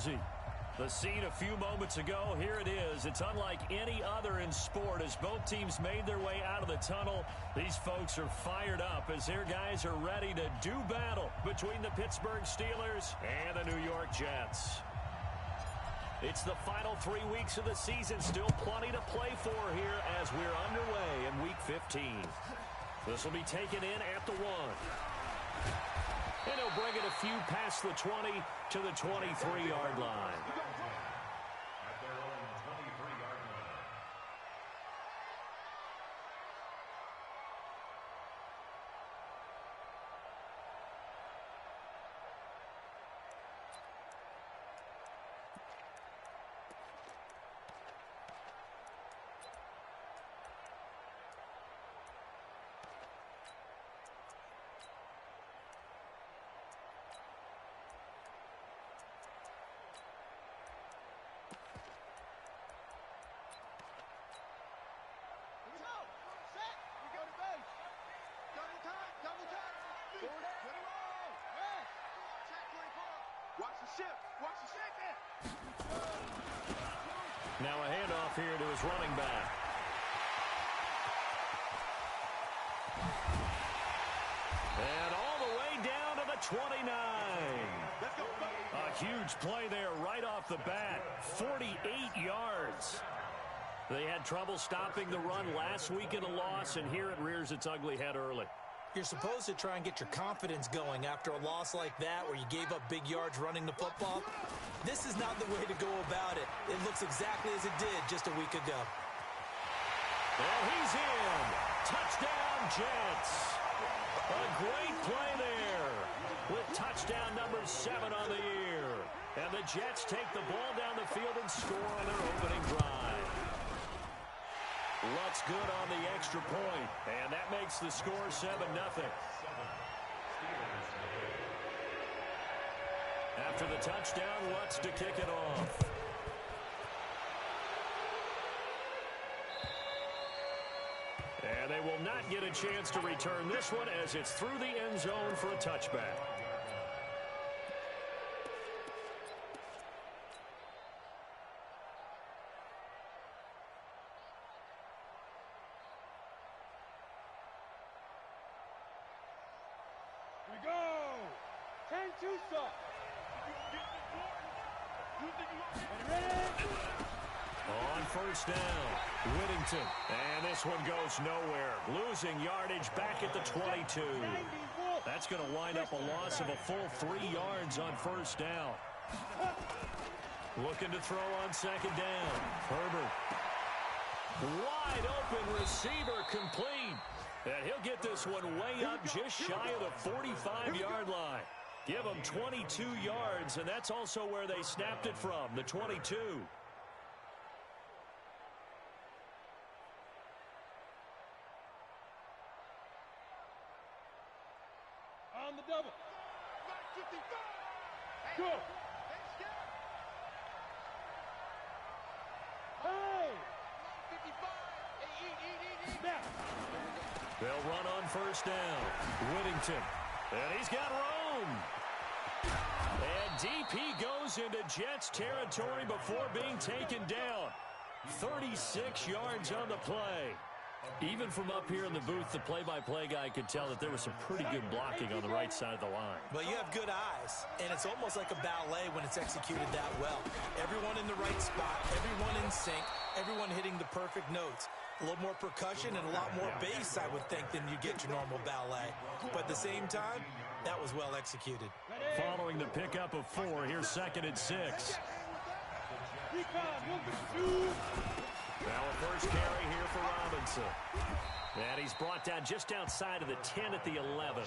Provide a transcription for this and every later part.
jersey. The scene a few moments ago, here it is. It's unlike any other in sport as both teams made their way out of the tunnel. These folks are fired up as their guys are ready to do battle between the Pittsburgh Steelers and the New York Jets. It's the final 3 weeks of the season. Still plenty to play for here as we're underway in Week 15. This will be taken in at the 1. And he'll bring it a few past the 20 to the 23-yard line. Now a handoff here to his running back. And all the way down to the 29. A huge play there right off the bat. 48 yards. They had trouble stopping the run last week in a loss, and here it rears its ugly head early. You're supposed to try and get your confidence going after a loss like that where you gave up big yards running the football. This is not the way to go about it. It looks exactly as it did just a week ago. Well, he's in. Touchdown, Jets. A great play there with touchdown number 7 on the year. And the Jets take the ball down the field and score on their opening drive. Lutz good on the extra point, and that makes the score 7-0. After the touchdown, Lutz to kick it off. And they will not get a chance to return this one as it's through the end zone for a touchback. On first down, Whittington. And this one goes nowhere. Losing yardage back at the 22. That's going to wind up a loss of a full 3 yards on first down. Looking to throw on second down. Herbert. Wide open receiver complete. And he'll get this one way up just shy of the 45-yard line. Give them 22 yards, and that's also where they snapped it from, the 22. On the double. Go. Hey. Snap. They'll run on first down. Whittington. And he's got room. And DP goes into Jets territory before being taken down. 36 yards on the play. Even from up here in the booth, the play-by-play guy could tell that there was some pretty good blocking on the right side of the line. Well, you have good eyes, and it's almost like a ballet when it's executed that well. Everyone in the right spot, everyone in sync, everyone hitting the perfect notes. A little more percussion and a lot more bass, I would think, than you get your normal ballet. But at the same time, that was well executed. Following the pickup of 4, here's 2nd and 6. Now a first carry here for Robinson. And he's brought down just outside of the 10 at the 11.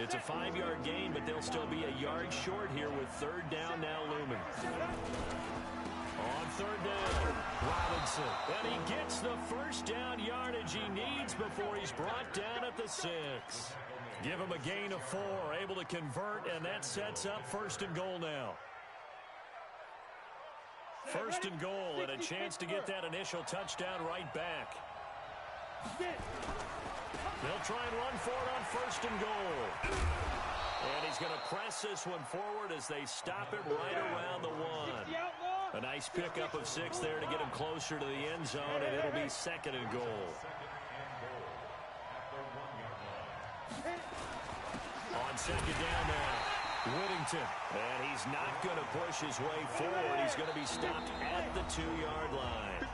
It's a 5-yard gain, but they'll still be a yard short here with third down now looming. On third down, Robinson. And he gets the first down yardage he needs before he's brought down at the 6. Give him a gain of 4, able to convert, and that sets up 1st and goal now. 1st and goal, and a chance to get that initial touchdown right back. They'll try and run for it on 1st and goal. And he's going to press this one forward as they stop it right around the 1. nice pickup of 6 there to get him closer to the end zone, and it'll be 2nd and goal. On 2nd down now, Whittington. And he's not going to push his way forward. He's going to be stopped at the 2-yard line.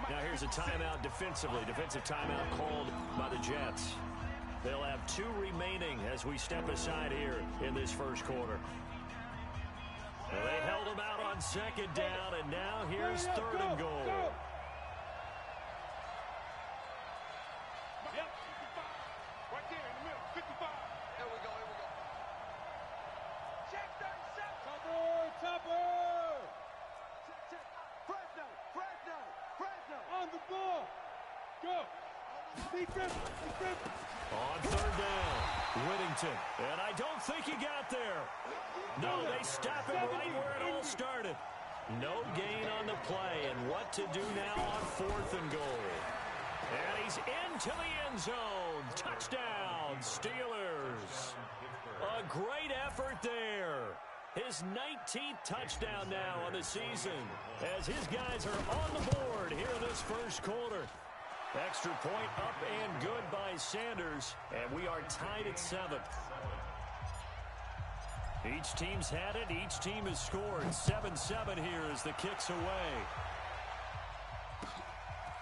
Now here's a timeout defensively. Defensive timeout called by the Jets. They'll have 2 remaining as we step aside here in this first quarter. Well, they held him out on 2nd down, and now here's 3rd and goal. Yep. Right there in the middle. 55. Here we go. Check 37. Topper. Fresno. On the ball. Go. Defense. On 3rd down, Whittington. And I don't think he got there. No, they stop him right where it all started. No gain on the play, and what to do now on 4th and goal. And he's into the end zone. Touchdown, Steelers. A great effort there. His 19th touchdown now on the season as his guys are on the board here in this first quarter. Extra point up and good by Sanders, and we are tied at 7. Each team's had it. Each team has scored. 7-7 here as the kick's away.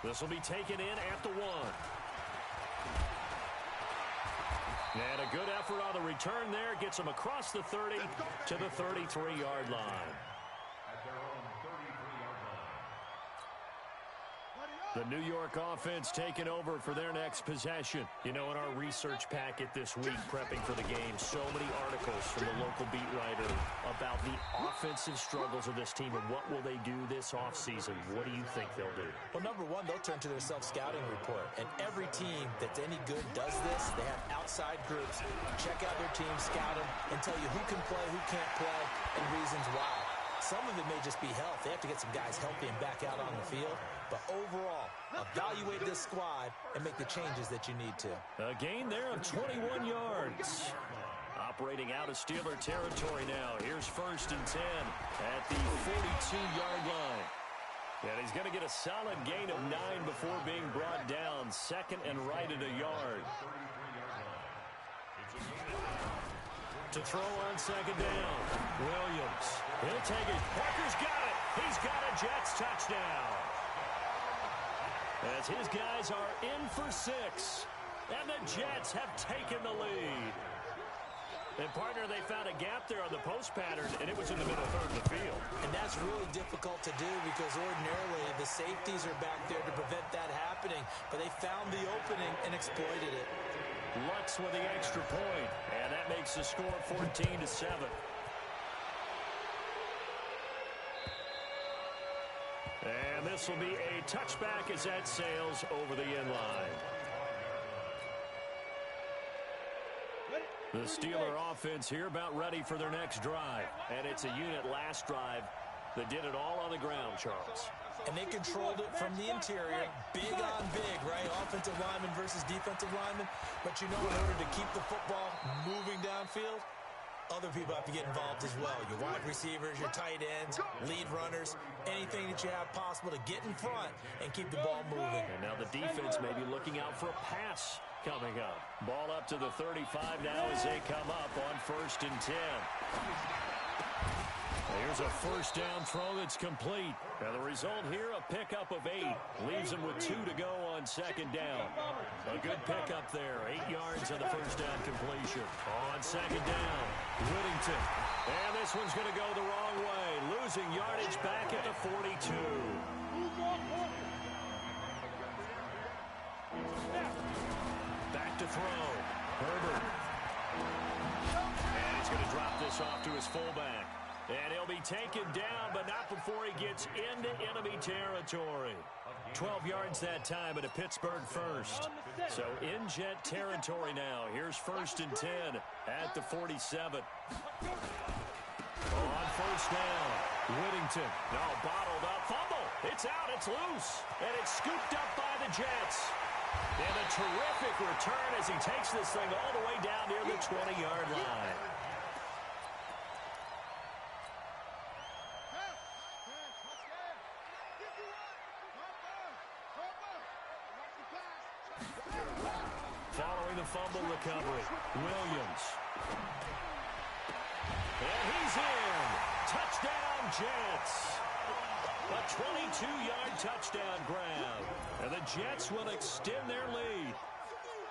This will be taken in at the 1. And a good effort on the return there. Gets him across the 30 to the 33-yard line. The New York offense taking over for their next possession. You know, in our research packet this week, prepping for the game, so many articles from the local beat writer about the offensive struggles of this team and what will they do this offseason. What do you think they'll do? Well, number one, they'll turn to their self-scouting report. And every team that's any good does this. They have outside groups. Check out their team, scout them, and tell you who can play, who can't play, and reasons why. Some of it may just be health. They have to get some guys healthy and back out on the field. But overall, evaluate this squad and make the changes that you need to. A gain there of 21 yards. Operating out of Steeler territory now. Here's 1st and 10 at the 42-yard line. And he's going to get a solid gain of 9 before being brought down. 2nd and right at a yard. To throw on 2nd down. Williams. He'll take it. Parker's got it. He's got a Jets touchdown. As his guys are in for 6. And the Jets have taken the lead. And, partner, they found a gap there on the post pattern, and it was in the middle third of the field. And that's really difficult to do because ordinarily the safeties are back there to prevent that happening. But they found the opening and exploited it. Lutz with the extra point, and that makes the score 14-7. And this will be a touchback as that sails over the end line. The Steeler offense here about ready for their next drive. And it's a unit last drive that did it all on the ground, Charles. And they controlled it from the interior, big on big, right? Offensive lineman versus defensive lineman. But you know, in order to keep the football moving downfield, other people have to get involved as well. Your wide receivers, your tight ends, lead runners, anything that you have possible to get in front and keep the ball moving. And now the defense may be looking out for a pass coming up. Ball up to the 35 now as they come up on 1st and 10. Here's a 1st down throw that's complete. And the result here, a pickup of 8. Leaves them with 2 to go on 2nd down. A good pickup there. 8 yards on the 1st down completion. On 2nd down, Whittington. And this one's going to go the wrong way. Losing yardage back at the 42. Back to throw. Herbert. And he's going to drop this off to his fullback. And he'll be taken down, but not before he gets into enemy territory. 12 yards that time at a Pittsburgh first. So in Jet territory now. Here's 1st and 10 at the 47. On 1st down, Whittington. No, bottled up. Fumble. It's out. It's loose. And it's scooped up by the Jets. And a terrific return as he takes this thing all the way down near the 20-yard line. the fumble recovery. Williams. And he's in. Touchdown, Jets. A 22-yard touchdown grab. And the Jets will extend their lead.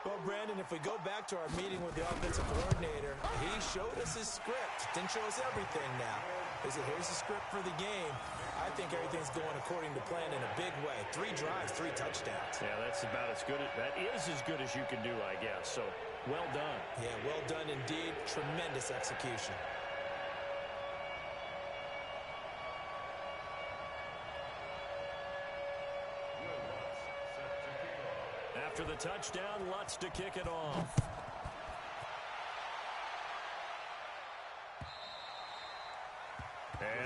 Well, Brandon, if we go back to our meeting with the offensive coordinator, he showed us his script. Didn't show us everything now. He said, here's the script for the game. I think everything's going according to plan in a big way. 3 drives, 3 touchdowns. Yeah, that's about as good. That is as good as you can do, I guess. So, well done. Yeah, well done indeed. Tremendous execution. After the touchdown, Lutz to kick it off.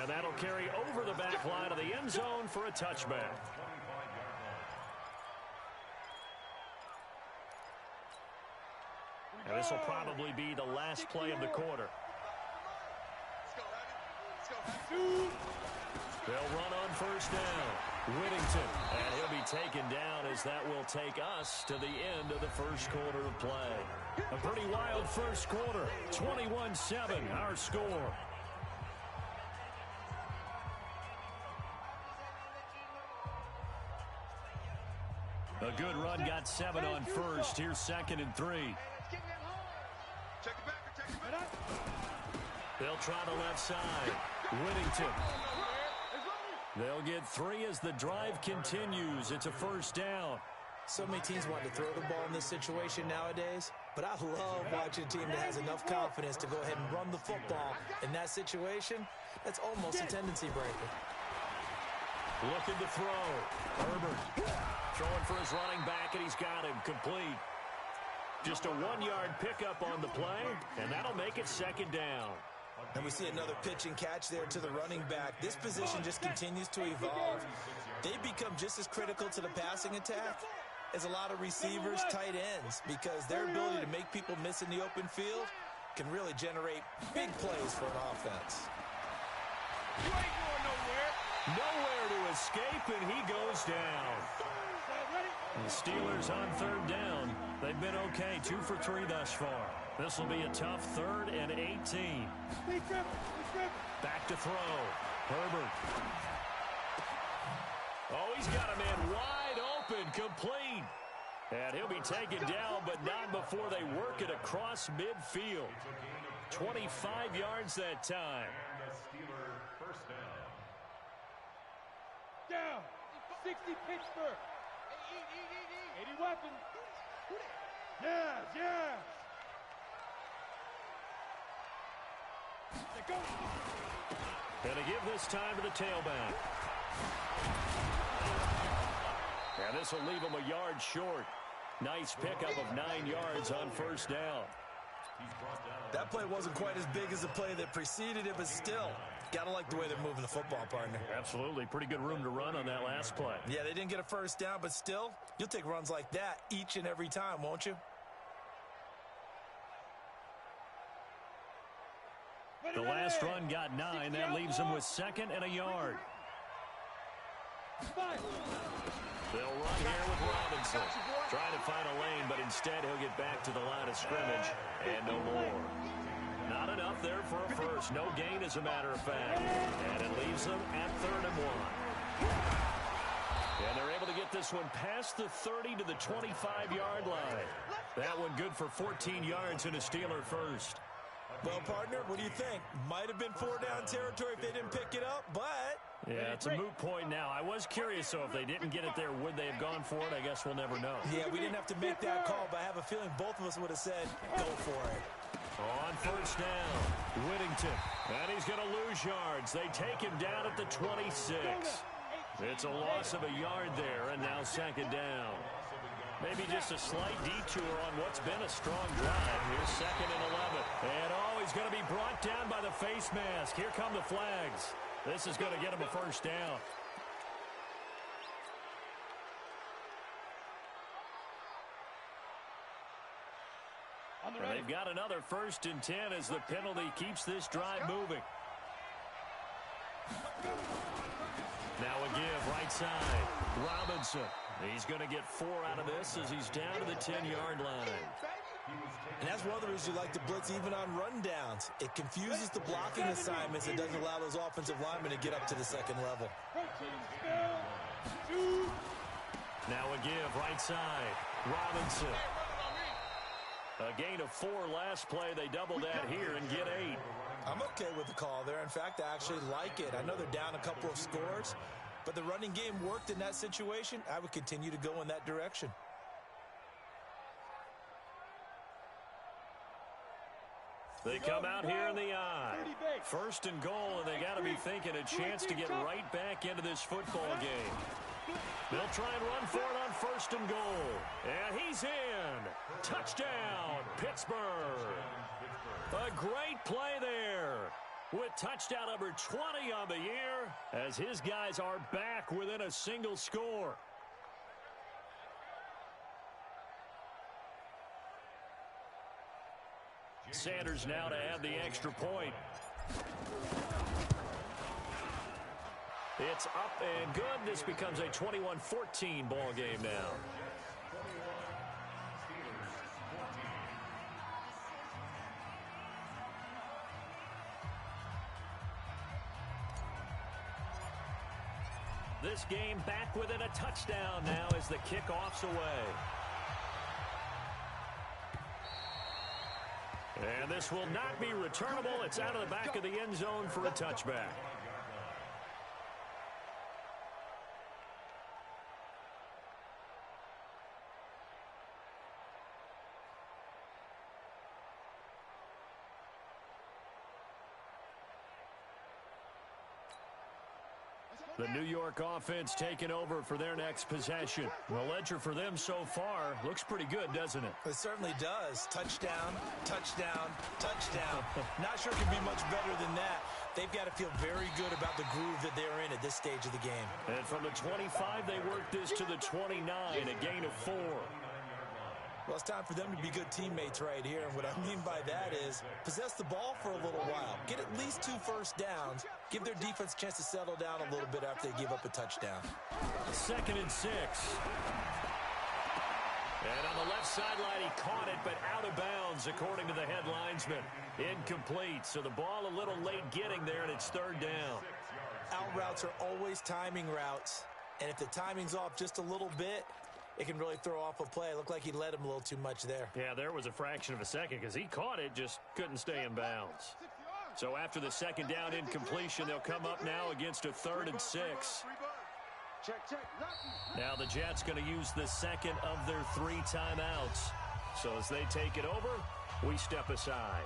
And that'll carry over the back line of the end zone for a touchback. And this will probably be the last play of the quarter. They'll run on first down. Whittington, and he'll be taken down as that will take us to the end of the first quarter of play. A pretty wild first quarter. 21-7, our score. A good run, got 7 on first. Here's 2nd and 3. They'll try the left side. Whittington. They'll get 3 as the drive continues. It's a first down. So many teams want to throw the ball in this situation nowadays, but I love watching a team that has enough confidence to go ahead and run the football. In that situation, that's almost a tendency breaker. Looking to throw. Herbert throwing for his running back, and he's got him complete. Just a 1-yard pickup on the play, and that'll make it 2nd down. And we see another pitch and catch there to the running back. This position just continues to evolve. They become just as critical to the passing attack as a lot of receivers, tight ends, because their ability to make people miss in the open field can really generate big plays for an offense. You ain't going nowhere. Nowhere to escape, and he goes down. The Steelers on 3rd down. They've been okay, 2 for 3 thus far. This will be a tough 3rd and 18. Back to throw. Herbert. Oh, he's got a man wide open, complete. And he'll be taken down, but not before they work it across midfield. 25 yards that time. Down. 60 Pittsburgh. 80 weapons. Yeah. Go. Gonna give this time to the tailback. And this will leave him a yard short. Nice pickup of 9 yards on first down. That play wasn't quite as big as the play that preceded it, but still, gotta like the way they're moving the football, partner. Absolutely. Pretty good room to run on that last play. Yeah, they didn't get a first down, but still, you'll take runs like that each and every time, won't you? The last run got 9. That leaves him with 2nd and a yard. They'll run here with Robinson. Trying to find a lane, but instead he'll get back to the line of scrimmage and no more. Not enough there for a first. No gain, as a matter of fact. And it leaves them at 3rd and 1. And they're able to get this one past the 30 to the 25-yard line. That one good for 14 yards in a Steeler first. Well, partner, what do you think? Might have been 4-down territory if they didn't pick it up, but... Yeah, it's a moot point now. I was curious, so if they didn't get it there, would they have gone for it? I guess we'll never know. Yeah, we didn't have to make that call, but I have a feeling both of us would have said, go for it. On first down, Whittington. And he's going to lose yards. They take him down at the 26. It's a loss of a yard there, and now 2nd down. Maybe just a slight detour on what's been a strong drive. Here's 2nd and 11. And he's going to be brought down by the face mask. Here come the flags. This is going to get him a first down. And they've got another 1st and 10 as the penalty keeps this drive moving. Now a give, right side. Robinson. He's going to get 4 out of this as he's down to the 10-yard line. And that's one of the reasons you like to blitz even on rundowns. It confuses the blocking assignments. It doesn't allow those offensive linemen to get up to the second level. Now a give right side. Robinson. A gain of 4 last play. They double that here and get 8. I'm okay with the call there. In fact, I actually like it. I know they're down a couple of scores, but the running game worked in that situation. I would continue to go in that direction. They come out here in the eye. 1st and goal, and they got to be thinking a chance to get right back into this football game. They'll try and run for it on 1st and goal. And he's in. Touchdown, Pittsburgh. A great play there with touchdown number 20 on the year as his guys are back within a single score. Sanders now to add the extra point. It's up and good. This becomes a 21-14 ball game now. This game back within a touchdown now as the kickoff's away. And this will not be returnable. It's out of the back of the end zone for a touchback. The New York offense taking over for their next possession. The ledger for them so far looks pretty good, doesn't it? It certainly does. Touchdown, touchdown, touchdown. Not sure it can be much better than that. They've got to feel very good about the groove that they're in at this stage of the game. And from the 25, they work this to the 29, a gain of 4. Well, it's time for them to be good teammates right here. And what I mean by that is possess the ball for a little while. Get at least 2 first downs. Give their defense a chance to settle down a little bit after they give up a touchdown. 2nd and 6. And on the left sideline, he caught it, but out of bounds, according to the head linesman. Incomplete. So the ball a little late getting there, and it's 3rd down. Out routes are always timing routes. And if the timing's off just a little bit, it can really throw off a play. It looked like he led him a little too much there. Yeah, there was a fraction of a second because he caught it, just couldn't stay in bounds. So after the 2nd down incompletion, they'll come up now against a 3rd and 6. Now the Jets going to use the 2nd of their 3 timeouts. So as they take it over, we step aside.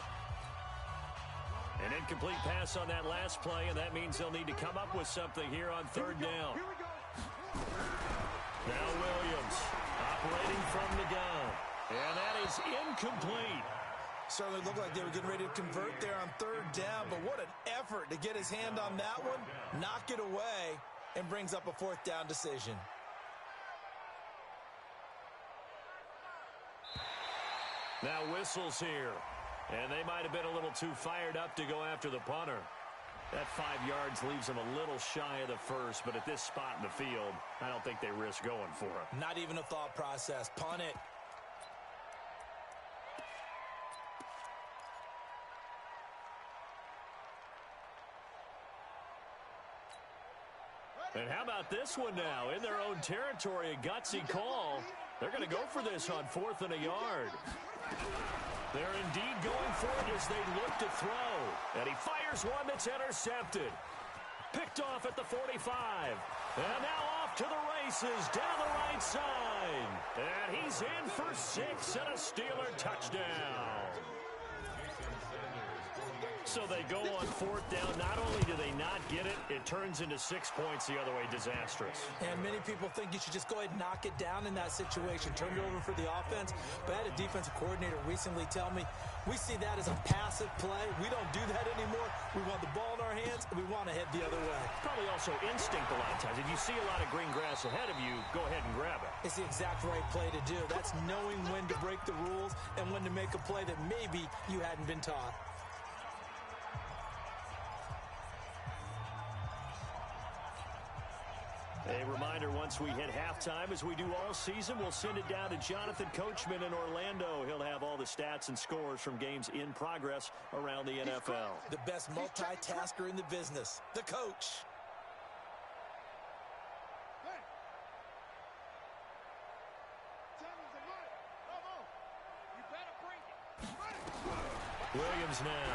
An incomplete pass on that last play, and that means they'll need to come up with something here on 3rd down. Now Williams operating from the gun. And that is incomplete. Certainly looked like they were getting ready to convert there on 3rd down, but what an effort to get his hand on that one, knock it away, and brings up a 4th down decision. Now whistles here. And they might have been a little too fired up to go after the punter. That 5 yards leaves them a little shy of the first, but at this spot in the field, I don't think they risk going for it. Not even a thought process. Punt it. And how about this one now? In their own territory, a gutsy call. They're going to go for this on 4th and a yard. They're indeed going for it as they look to throw. And he fires one that's intercepted. Picked off at the 45. And now off to the races down the right side. And he's in for 6 and a Steeler touchdown. So they go on 4th down. Not only do they not get it, it turns into 6 points the other way. Disastrous. And many people think you should just go ahead and knock it down in that situation. Turn it over for the offense. But I had a defensive coordinator recently tell me, we see that as a passive play. We don't do that anymore. We want the ball in our hands, and we want to head the other way. Probably also instinct a lot of times. If you see a lot of green grass ahead of you, go ahead and grab it. It's the exact right play to do. That's knowing when to break the rules and when to make a play that maybe you hadn't been taught. A reminder, once we hit halftime, as we do all season, we'll send it down to Jonathan Coachman in Orlando. He'll have all the stats and scores from games in progress around the NFL. The best multitasker in the business, the coach. Williams now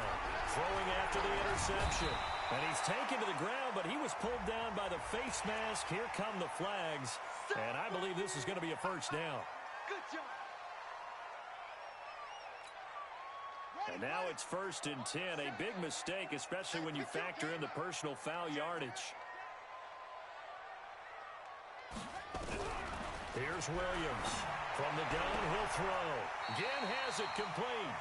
throwing after the interception. And he's taken to the ground, but he was pulled down by the face mask. Here come the flags. And I believe this is going to be a first down. Good job. And now it's 1st and 10. A big mistake, especially when you factor in the personal foul yardage. Here's Williams. From the gun, he'll throw. Again has it complete.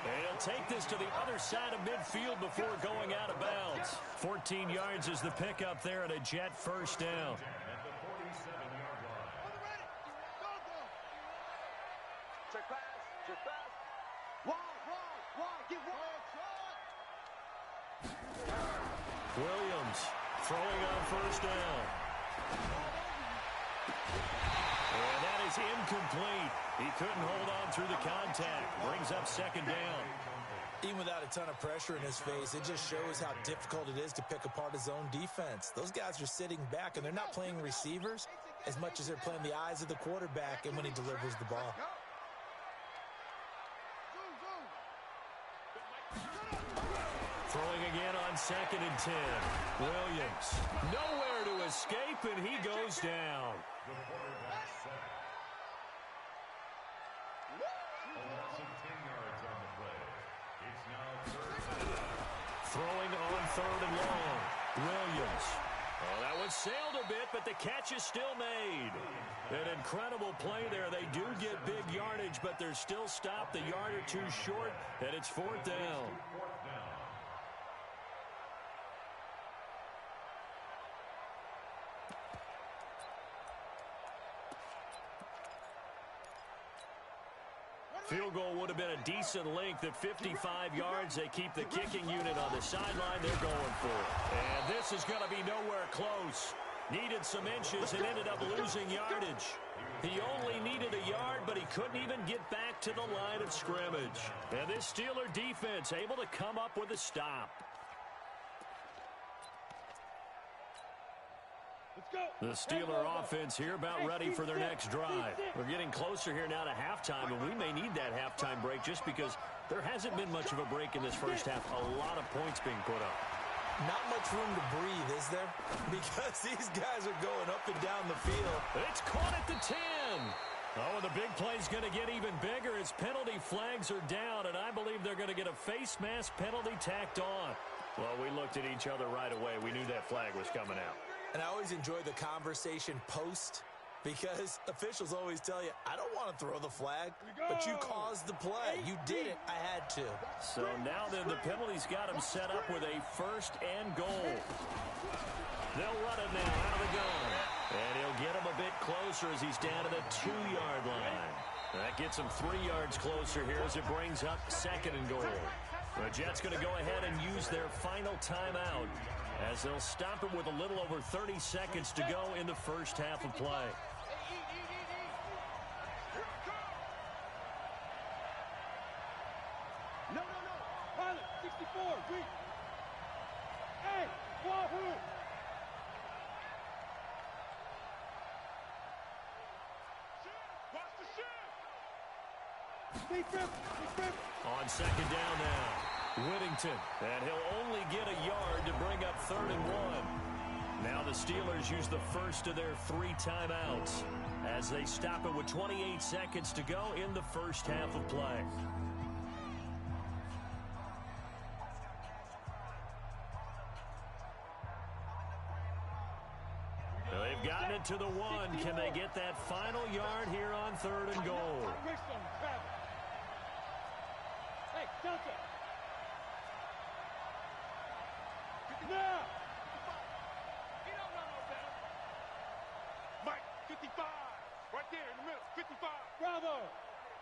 And he'll take this to the other side of midfield before going out of bounds. 14 yards is the pickup there and a Jet first down. Check pass. Check pass. Wide. Get wide. Williams throwing on first down. And that is incomplete. He couldn't hold on through the contact. Brings up 2nd down. Even without a ton of pressure in his face, it just shows how difficult it is to pick apart his own defense. Those guys are sitting back, and they're not playing receivers as much as they're playing the eyes of the quarterback and when he delivers the ball. Throwing again on 2nd and 10. Williams nowhere to escape, and he goes down. Throwing on 3rd and long. Williams. Oh, that one sailed a bit, but the catch is still made. An incredible play there. They do get big yardage, but they're still stopped a yard or two short, and it's 4th down. Field goal would have been a decent length at 55 yards. They keep the kicking unit on the sideline. They're going for it. And this is going to be nowhere close. Needed some inches and ended up losing yardage. He only needed a yard, but he couldn't even get back to the line of scrimmage. And this Steeler defense able to come up with a stop. The Steeler offense here about ready for their next drive. We're getting closer here now to halftime, and we may need that halftime break just because there hasn't been much of a break in this first half. A lot of points being put up. Not much room to breathe, is there? Because these guys are going up and down the field. It's caught at the 10. Oh, and the big play's going to get even bigger as penalty flags are down, and I believe they're going to get a face mask penalty tacked on. Well, we looked at each other right away. We knew that flag was coming out. And I always enjoy the conversation post because officials always tell you, I don't want to throw the flag, but you caused the play. You did it. I had to. So now then the penalty's got him set up with a 1st and goal. They'll run it now out of the gun. And he'll get him a bit closer as he's down to the 2-yard line. That gets him 3 yards closer here as it brings up 2nd and goal. The Jets going to go ahead and use their final timeout as they'll stop it with a little over 30 seconds to go in the first half of play. No. Pilot, 64, weak. Hey, Wahoo! Watch the shit! On 2nd down now, Whittington, and he'll only get a yard to bring up 3rd and 1. Now the Steelers use the first of their 3 timeouts as they stop it with 28 seconds to go in the first half of play. They've gotten it to the 1. Can they get that final yard here on 3rd and goal? Hey, Delta! Now! He don't run no better. Mike, 55. Right there in the middle. 55. Bravo!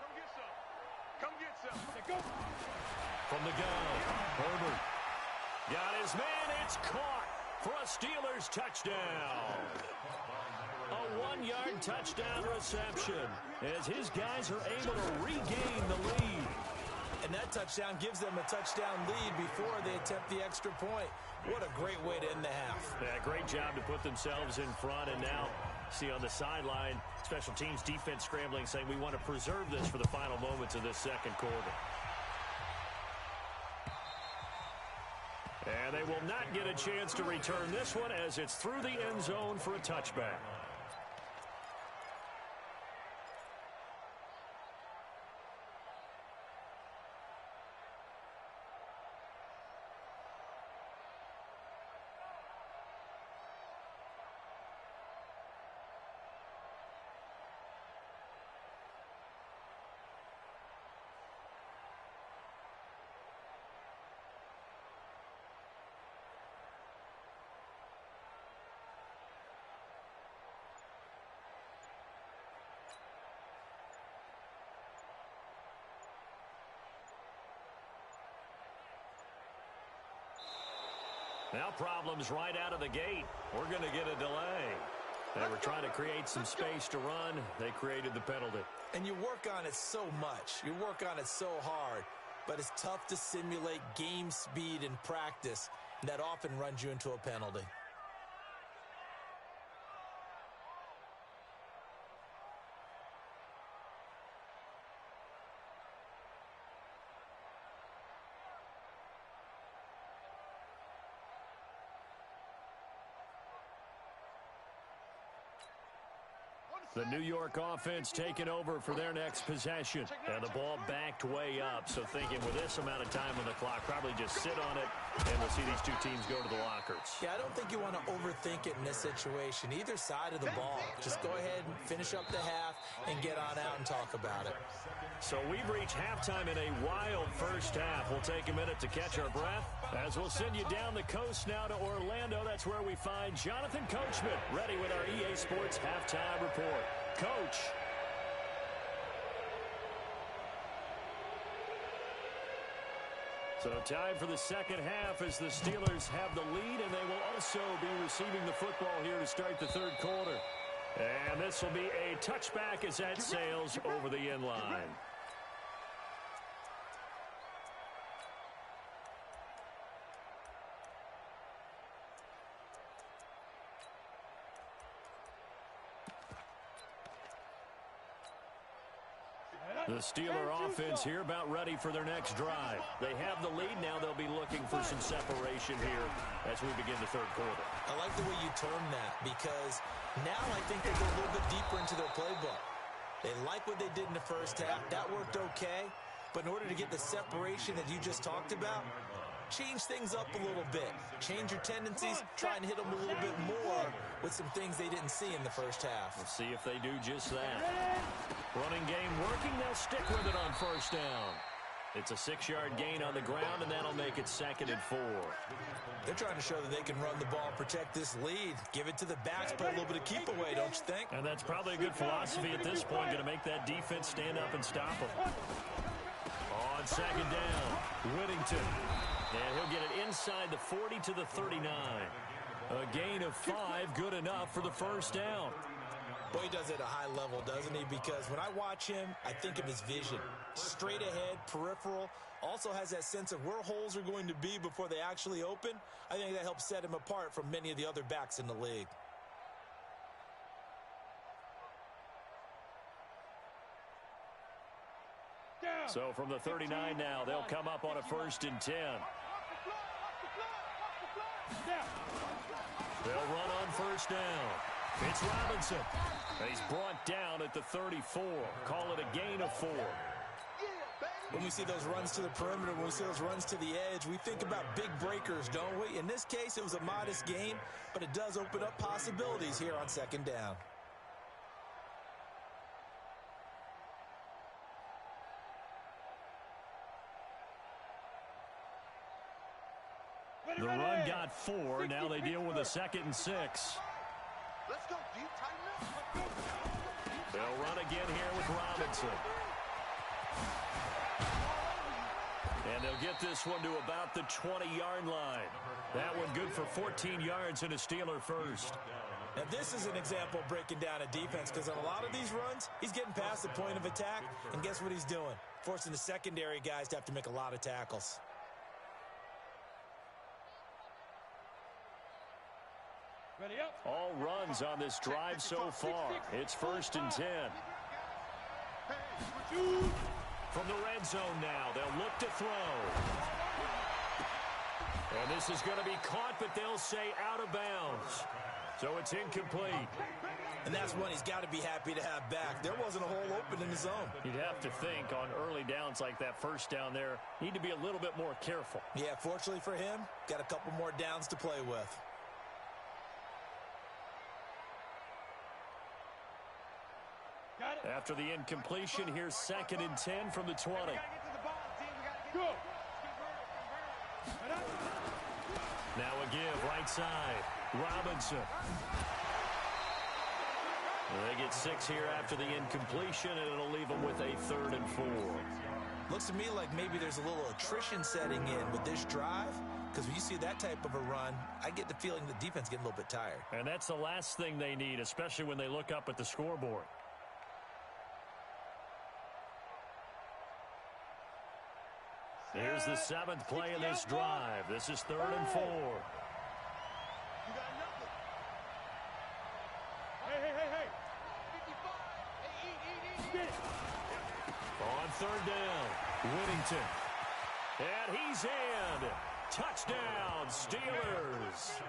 Come get some. Come get some. Let's go. From the gun, Herbert. Got his man. It's caught. for a Steelers touchdown. A 1-yard touchdown reception as his guys are able to regain the lead. And that touchdown gives them a touchdown lead before they attempt the extra point. What a great way to end the half. Yeah, great job to put themselves in front. And now, see on the sideline, special teams defense scrambling, saying we want to preserve this for the final moments of this second quarter. And they will not get a chance to return this one as it's through the end zone for a touchback. Now problems right out of the gate. We're going to get a delay. They were trying to create some space to run. They created the penalty. And you work on it so much. You work on it so hard. But it's tough to simulate game speed in practice. And that often runs you into a penalty. The New York offense taking over for their next possession. And the ball backed way up. So thinking with this amount of time on the clock, probably just sit on it, and we'll see these two teams go to the lockers. Yeah, I don't think you want to overthink it in this situation. Either side of the ball. Just go ahead and finish up the half and get on out and talk about it. So we've reached halftime in a wild first half. We'll take a minute to catch our breath as we'll send you down the coast now to Orlando. That's where we find Jonathan Coachman ready with our EA Sports halftime report. Coach. So time for the second half as the Steelers have the lead, and they will also be receiving the football here to start the third quarter. And this will be a touchback as that sails over the end line. The Steeler offense here about ready for their next drive. They have the lead. Now they'll be looking for some separation here as we begin the third quarter. I like the way you term that because now I think they go a little bit deeper into their playbook. They like what they did in the first half. That worked okay. But in order to get the separation that you just talked about, change things up a little bit. Change your tendencies. Try and hit them a little bit more with some things they didn't see in the first half. We'll see if they do just that. Running game working. They'll stick with it on first down. It's a 6-yard gain on the ground, and that'll make it 2nd and 4. They're trying to show that they can run the ball and protect this lead. Give it to the backs, put a little bit of keep away, don't you think? And that's probably a good philosophy at this point. Going to make that defense stand up and stop them. On second down, Whittington. And he'll get it inside the 40 to the 39. A gain of 5, good enough for the first down. Boy, he does it at a high level, doesn't he? Because when I watch him, I think of his vision. Straight ahead, peripheral. Also has that sense of where holes are going to be before they actually open. I think that helps set him apart from many of the other backs in the league. So from the 39 now, they'll come up on a 1st and 10. They'll run on first down. It's Robinson. He's brought down at the 34. Call it a gain of 4. When we see those runs to the perimeter, when we see those runs to the edge, we think about big breakers, don't we? In this case, it was a modest gain, but it does open up possibilities here on second down. The run got 4. Now they deal with a 2nd and 6. Let's go deep, tighten up. They'll run again here with Robinson. And they'll get this one to about the 20-yard line. That one good for 14 yards and a Steeler first. Now, this is an example of breaking down a defense, because on a lot of these runs, he's getting past the point of attack, and guess what he's doing? Forcing the secondary guys to have to make a lot of tackles. Ready up. All runs on this drive so far. It's 1st and 10. From the red zone now, they'll look to throw. And this is going to be caught, but they'll say out of bounds. So it's incomplete. And that's one he's got to be happy to have back. There wasn't a hole open in the zone. You'd have to think on early downs like that first down there, need to be a little bit more careful. Yeah, fortunately for him, got a couple more downs to play with. After the incompletion, here's 2nd and 10 from the 20. Go. Now a give, right side. Robinson. They get 6 here after the incompletion, and it'll leave them with a 3rd and 4. Looks to me like maybe there's a little attrition setting in with this drive, because when you see that type of a run, I get the feeling the defense getting a little bit tired. And that's the last thing they need, especially when they look up at the scoreboard. Here's the 7th play of this drive. This is 3rd and 4. Hey. On 3rd down, Whittington. And he's in. Touchdown, Steelers.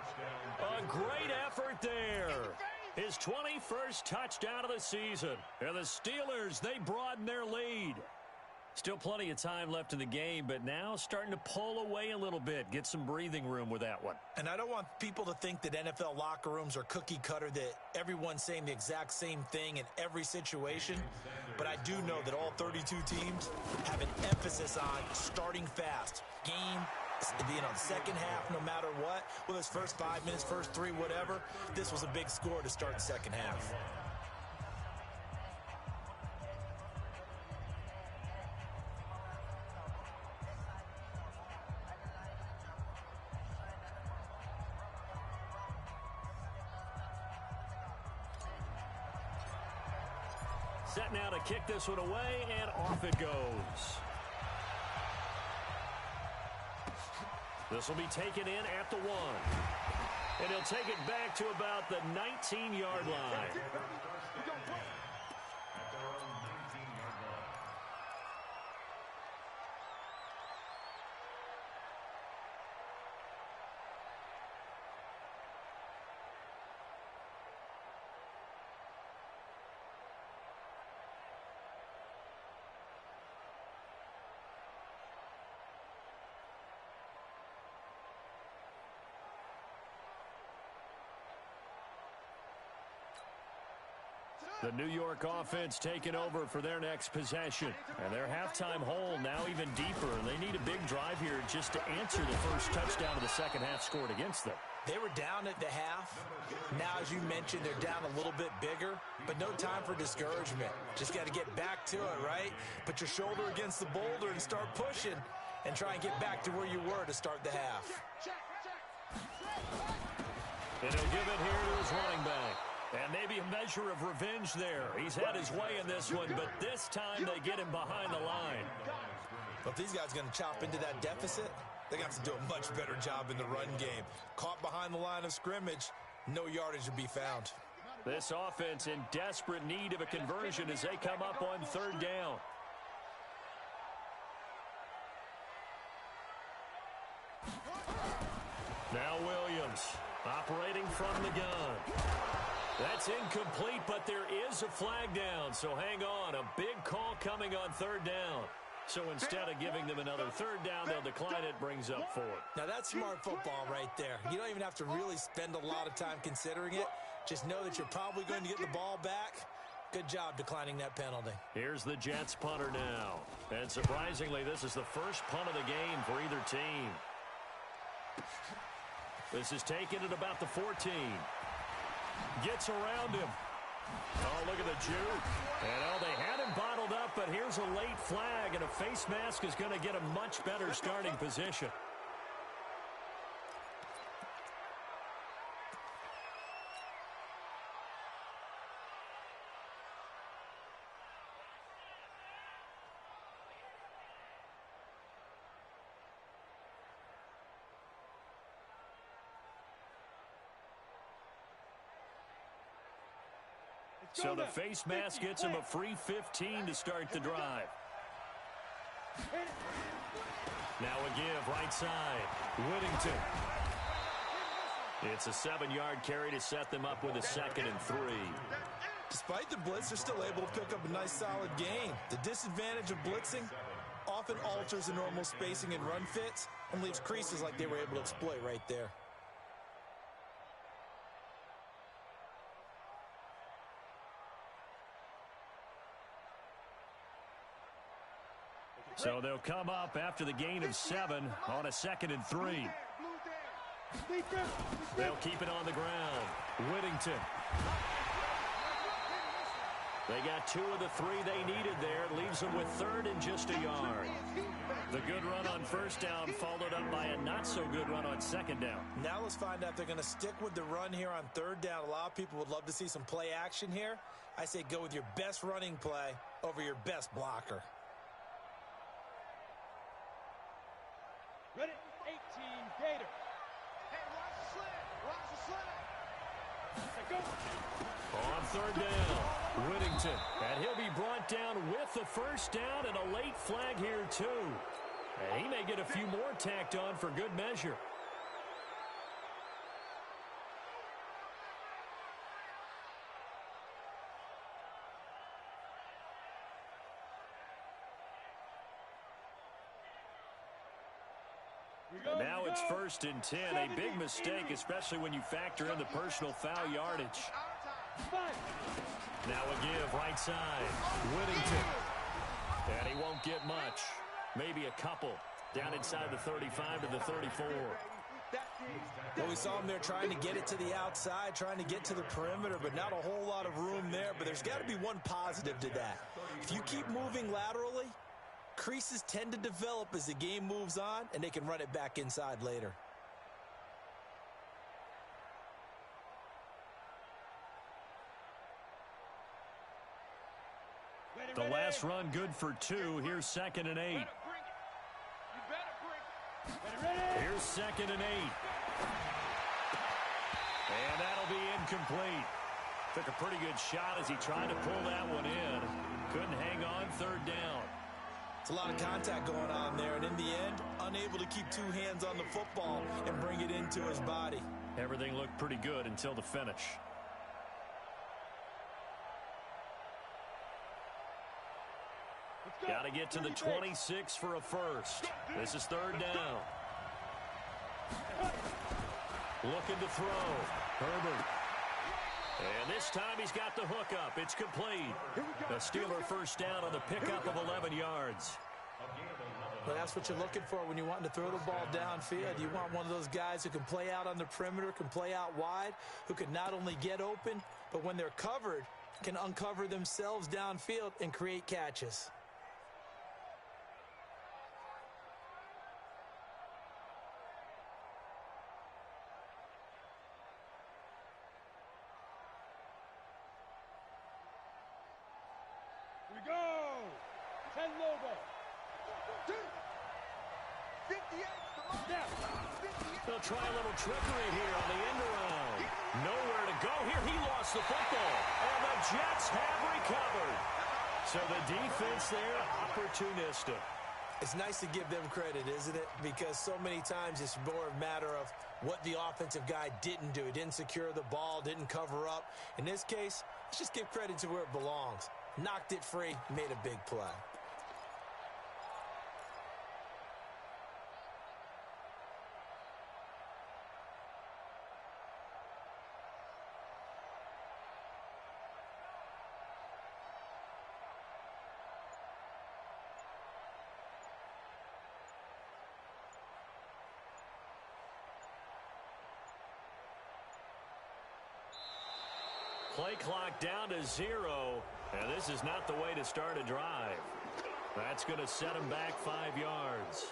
A great effort there. His 21st touchdown of the season. And the Steelers, they broaden their lead. Still plenty of time left in the game, but now starting to pull away a little bit. Get some breathing room with that one. And I don't want people to think that NFL locker rooms are cookie cutter, that everyone's saying the exact same thing in every situation. But I do know that all 32 teams have an emphasis on starting fast. Game, second half, no matter what. Whether it's first 5 minutes, first 3, whatever. This was a big score to start the second half. Set now to kick this one away, and off it goes. This will be taken in at the 1. And he'll take it back to about the 19-yard line. The New York offense taking over for their next possession. And their halftime hole now even deeper. And they need a big drive here just to answer the first touchdown of the second half scored against them. They were down at the half. Now, as you mentioned, they're down a little bit bigger. But no time for discouragement. Just got to get back to it, right? Put your shoulder against the boulder and start pushing. And try and get back to where you were to start the half. And he'll give it here to his running back. And maybe a measure of revenge there. He's had his way in this one, but this time they get him behind the line. Well, if these guys are going to chop into that deficit, they're going to have to do a much better job in the run game. Caught behind the line of scrimmage, no yardage to be found. This offense in desperate need of a conversion as they come up on 3rd down. Now Williams operating from the gun. That's incomplete, but there is a flag down, so hang on. A big call coming on 3rd down. So instead of giving them another 3rd down, they'll decline it, brings up 4. Now that's smart football right there. You don't even have to really spend a lot of time considering it. Just know that you're probably going to get the ball back. Good job declining that penalty. Here's the Jets punter now. And surprisingly, this is the first punt of the game for either team. This is taken at about the 14. Gets around him. Oh, look at the juke. And they had him bottled up, but here's a late flag, and a face mask is going to get a much better starting position. So the face mask gets him a free 15 to start the drive. Now a give right side. Whittington. It's a 7-yard carry to set them up with a 2nd and 3. Despite the blitz, they're still able to pick up a nice solid gain. The disadvantage of blitzing often alters the normal spacing and run fits and leaves creases like they were able to exploit right there. So they'll come up after the gain of 7 on a 2nd and 3. They'll keep it on the ground. Whittington. They got 2 of the 3 they needed there. It leaves them with 3rd and just a yard. The good run on 1st down followed up by a not-so-good run on 2nd down. Now let's find out if they're going to stick with the run here on 3rd down. A lot of people would love to see some play action here. I say go with your best running play over your best blocker. Ready, 18, Gator. Hey, watch the slant. Watch the slant. On 3rd down, Whittington. And he'll be brought down with the 1st down and a late flag here, too. And he may get a few more tacked on for good measure. Now it's 1st and 10. A big mistake, especially when you factor in the personal foul yardage. Now a give right side. Whittington. And he won't get much. Maybe a couple. Down inside the 35 to the 34. Well, we saw him there trying to get it to the outside, trying to get to the perimeter, but not a whole lot of room there. But there's got to be one positive to that. If you keep moving laterally, creases tend to develop as the game moves on, and they can run it back inside later. The last run good for 2. Here's 2nd and 8. Here's 2nd and 8. And that'll be incomplete. Took a pretty good shot as he tried to pull that one in. Couldn't hang on 3rd down. It's a lot of contact going on there, and in the end, unable to keep 2 hands on the football and bring it into his body. Everything looked pretty good until the finish. Got to get to the 26 for a first. This is 3rd down. Looking to throw. Herbert. And this time he's got the hookup. It's complete. The Steeler 1st down on the pickup of 11 yards. Well, that's what you're looking for when you're wanting to throw the ball downfield. You want one of those guys who can play out on the perimeter, can play out wide, who can not only get open, but when they're covered, can uncover themselves downfield and create catches. We go. 10 logo. 58. They'll try a little trickery here on the end around. Nowhere to go here. He lost the football. And the Jets have recovered. So the defense there, opportunistic. It's nice to give them credit, isn't it? Because so many times it's more a matter of what the offensive guy didn't do. He didn't secure the ball, didn't cover up. In this case, let's just give credit to where it belongs. Knocked it free, made a big play. Play clock down to 0, and this is not the way to start a drive. That's going to set him back 5 yards.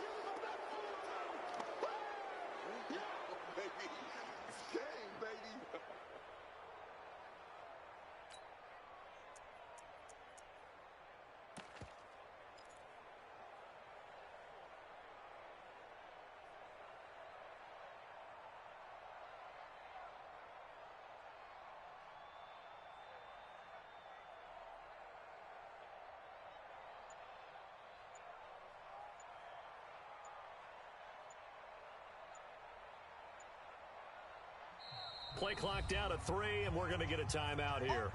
Play clock down to 3, and we're going to get a timeout here.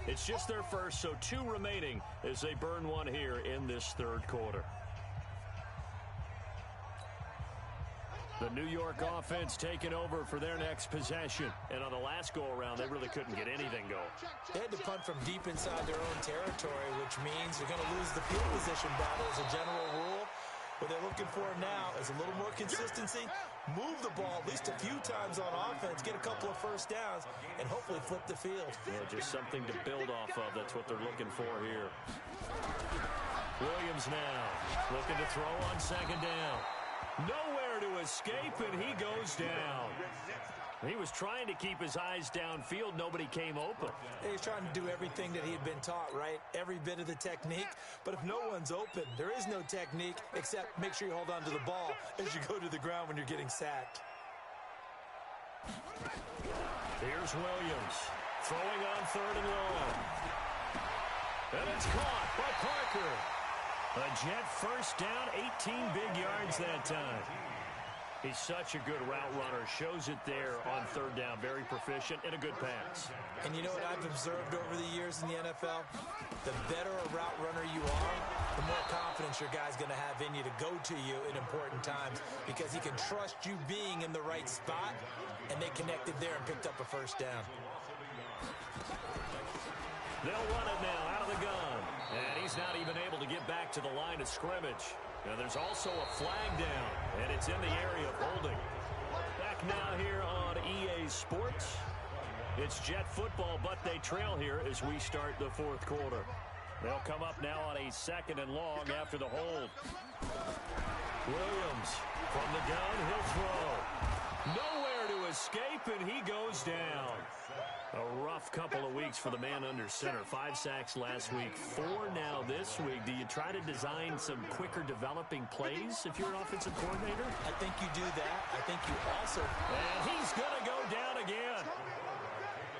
It's just their first, so 2 remaining as they burn one here in this third quarter. The New York offense taking over for their next possession. And on the last go-around, they really couldn't get anything going. They had to punt from deep inside their own territory, which means they're going to lose the field position battle as a general rule. What they're looking for now is a little more consistency, move the ball at least a few times on offense, get a couple of first downs, and hopefully flip the field. Yeah, just something to build off of. That's what they're looking for here. Williams now looking to throw on second down. Nowhere to escape, and he goes down. He was trying to keep his eyes downfield. Nobody came open. He's trying to do everything that he had been taught, right? Every bit of the technique. But if no one's open, there is no technique except make sure you hold on to the ball as you go to the ground when you're getting sacked. Here's Williams throwing on third and long. And it's caught by Parker. A Jet first down, 18 big yards that time. He's such a good route runner. Shows it there on third down. Very proficient and a good pass. And you know what I've observed over the years in the NFL? The better a route runner you are, the more confidence your guy's going to have in you to go to you in important times because he can trust you being in the right spot, and they connected there and picked up a first down. They'll run it now out of the gun. And he's not even able to get back to the line of scrimmage. Now there's also a flag down, and it's in the area of holding. Back now here on EA Sports. It's Jet football, but they trail here as we start the fourth quarter. They'll come up now on a second and long after the hold. Williams from the gun, he'll throw. Nowhere to escape, and he goes down. A rough couple of weeks for the man under center. 5 sacks last week, 4 now this week. Do you try to design some quicker developing plays if you're an offensive coordinator? I think you do that. I think you also... And he's going to go down again.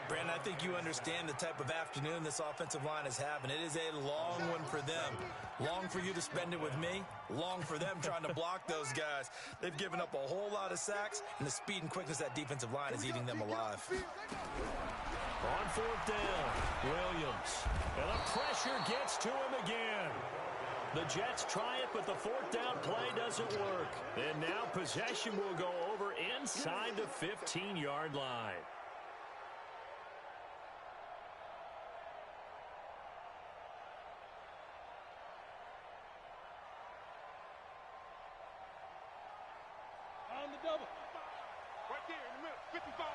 Brandon, I think you understand the type of afternoon this offensive line is having. It is a long one for them. Long for you to spend it with me. Long for them trying to block those guys. They've given up a whole lot of sacks, and the speed and quickness of that defensive line is eating them alive. On fourth down, Williams. And the pressure gets to him again. The Jets try it, but the fourth down play doesn't work. And now possession will go over inside the 15-yard line. On the double. Right there in the middle. 55.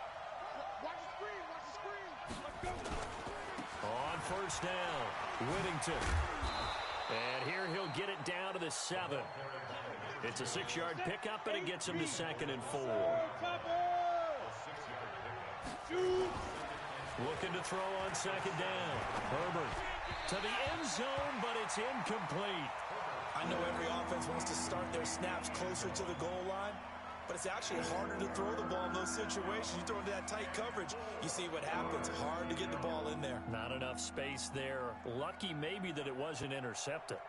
Watch the screen. Watch the screen. Let's go. On first down, Whittington. And here he'll get it down to the 7. It's a 6-yard pickup, and it gets him to second and 4. Looking to throw on second down. Herbert to the end zone, but it's incomplete. I know every offense wants to start their snaps closer to the goal line, but it's actually harder to throw the ball in those situations. You throw into that tight coverage, you see what happens. Hard to get the ball in there. Not enough space there. Lucky maybe that it wasn't intercepted.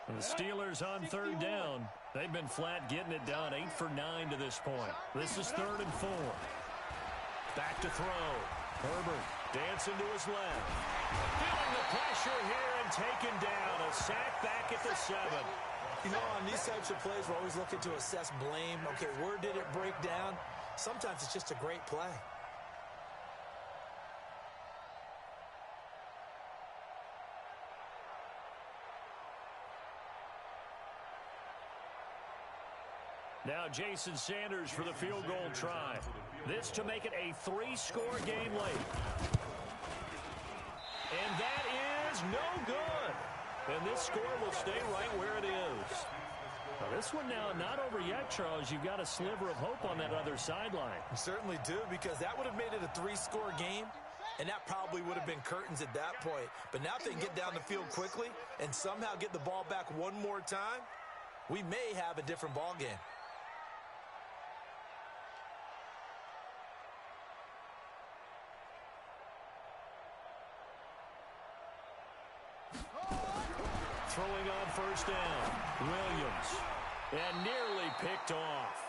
And the Steelers on third down. They've been flat getting it done. 8 for 9 to this point. This is 3rd and 4. Back to throw. Herbert dancing to his left. Feeling the pressure here and taken down. A sack back at the 7. You know, on these types of plays, we're always looking to assess blame. Okay, where did it break down? Sometimes it's just a great play. Now Jason Sanders for the field goal try. This to make it a 3-score game late. And that is no good. And this score will stay right where it is. Now this one now not over yet, Charles. You've got a sliver of hope on that other sideline. You certainly do, because that would have made it a 3-score game, and that probably would have been curtains at that point. But now if they can get down the field quickly and somehow get the ball back one more time, we may have a different ball game. Throwing on first down, Williams, and nearly picked off.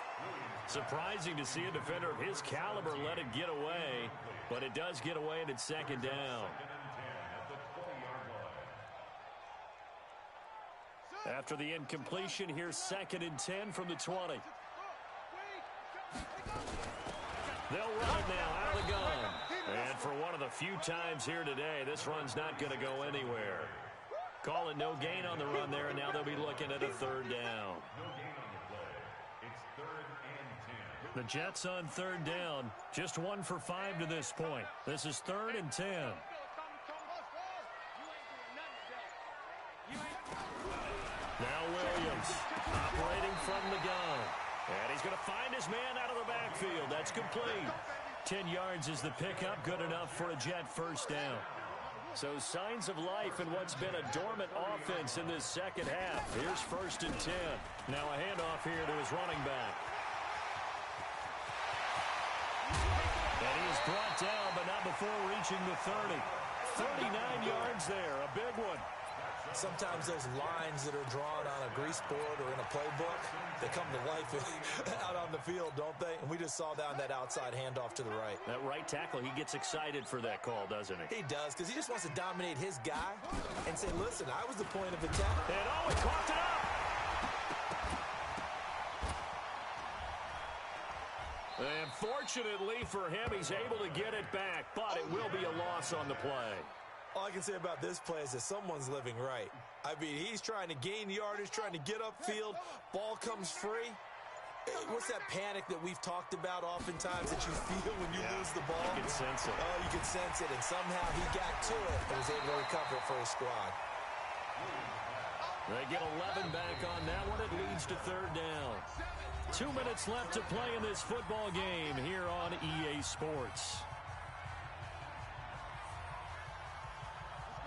Surprising to see a defender of his caliber let it get away, but it does get away, and it's second down. After the incompletion, here's 2nd and 10 from the 20. They'll run it now out of the gun. And for one of the few times here today, this run's not going to go anywhere. Call it no gain on the run there, and now they'll be looking at a 3rd down. The Jets on 3rd down, just 1 for 5 to this point. This is 3rd and 10. Now Williams operating from the gun. And he's going to find his man out of the backfield. That's complete. 10 yards is the pickup, good enough for a Jet first down. So signs of life in what's been a dormant offense in this second half. Here's 1st and 10. Now a handoff here to his running back. And he is brought down, but not before reaching the 30. 39 yards there, a big one. Sometimes those lines that are drawn on a grease board or in a playbook, they come to life out on the field, don't they? And we just saw down that outside handoff to the right. That right tackle, he gets excited for that call, doesn't he? He does, because he just wants to dominate his guy and say, listen, I was the point of attack. And he coughed it up. And fortunately for him, he's able to get it back, but it will be a loss on the play. All I can say about this play is that someone's living right. I mean, he's trying to gain yardage, trying to get upfield. Ball comes free. What's that panic that we've talked about oftentimes that you feel when you lose the ball? You can sense it. Oh, you can sense it. And somehow he got to it and was able to recover it for his squad. They get 11 back on that one. It leads to 3rd down. 2 minutes left to play in this football game here on EA Sports.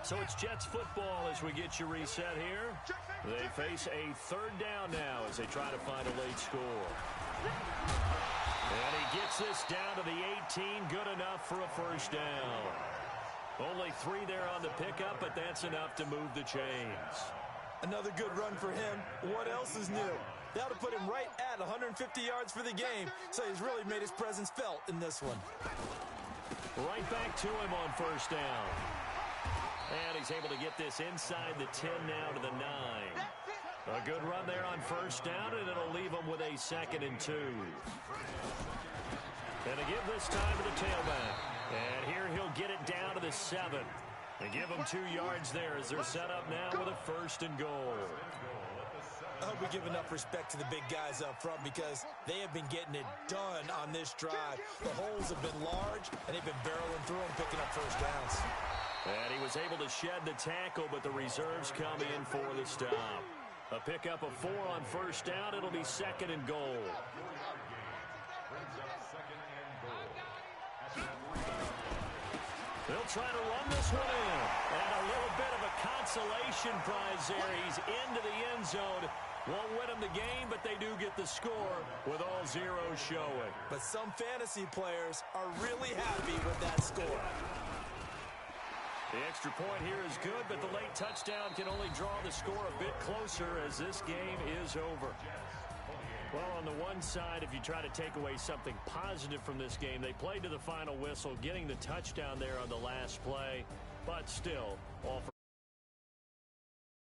So it's Jets football as we get you reset here. They face a 3rd down now as they try to find a late score. And he gets this down to the 18, good enough for a first down. Only 3 there on the pickup, but that's enough to move the chains. Another good run for him. What else is new? That'll put him right at 150 yards for the game, so he's really made his presence felt in this one. Right back to him on first down. And he's able to get this inside the 10 now to the 9. A good run there on first down, and it'll leave him with a 2nd and 2. And to give this time to the tailback. And here he'll get it down to the 7. And give him 2 yards there as they're set up now with a 1st and goal. I hope we give enough respect to the big guys up front because they have been getting it done on this drive. The holes have been large, and they've been barreling through them, picking up first downs. And he was able to shed the tackle, but the reserves come in for the stop. A pickup of 4 on first down. It'll be 2nd and goal. They'll try to run this one in. And a little bit of a consolation prize there. He's into the end zone. Won't win them the game, but they do get the score with all zeros showing. But some fantasy players are really happy with that score. The extra point here is good, but the late touchdown can only draw the score a bit closer as this game is over. Well, on the one side, if you try to take away something positive from this game, they played to the final whistle, getting the touchdown there on the last play, but still, all for